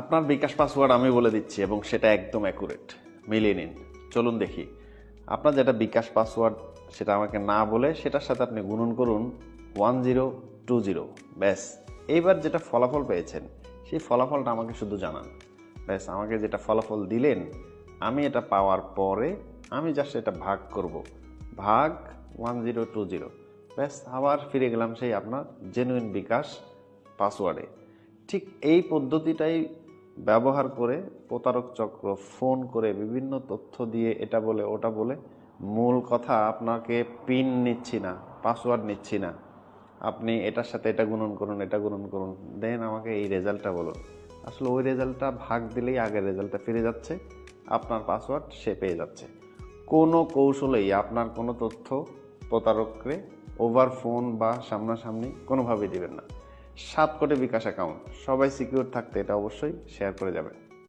আপনার বিকাশ পাসওয়ার্ড আমি বলে দিচ্ছি এবং সেটা একদম অ্যাকুরেট, মিলিয়ে নিন। চলুন দেখি। আপনার যেটা বিকাশ পাসওয়ার্ড সেটা আমাকে না বলে সেটার সাথে আপনি গুণন করুন 1020, ব্যাস। এইবার যেটা ফলাফল পেয়েছেন সেই ফলাফলটা আমাকে শুধু জানান, ব্যাস। আমাকে যেটা ফলাফল দিলেন আমি এটা পাওয়ার পরে আমি জাস্ট এটা ভাগ করব, ভাগ 1020, ব্যাস। আবার ফিরে গেলাম সেই আপনার জেনুইন বিকাশ পাসওয়ার্ডে। ঠিক এই পদ্ধতিটাই ব্যবহার করে প্রতারক চক্র ফোন করে বিভিন্ন তথ্য দিয়ে এটা বলে ওটা বলে, মূল কথা আপনাকে পিন নিচ্ছি না, পাসওয়ার্ড নিচ্ছি না, আপনি এটার সাথে এটা গুণন করুন, এটা গুণন করুন, দেন আমাকে এই রেজাল্টটা বলুন। আসলে ওই রেজাল্টটা ভাগ দিলেই আগের রেজাল্টটা ফিরে যাচ্ছে, আপনার পাসওয়ার্ড সে পেয়ে যাচ্ছে। কোনো কৌশলেই আপনার কোনো তথ্য প্রতারককে ওভার ফোন বা সামনাসামনি কোনোভাবেই দিবেন না। 7 কোটি বিকাশ অ্যাকাউন্ট, সবাই সিকিউর থাকতে এটা অবশ্যই শেয়ার করে যাবেন।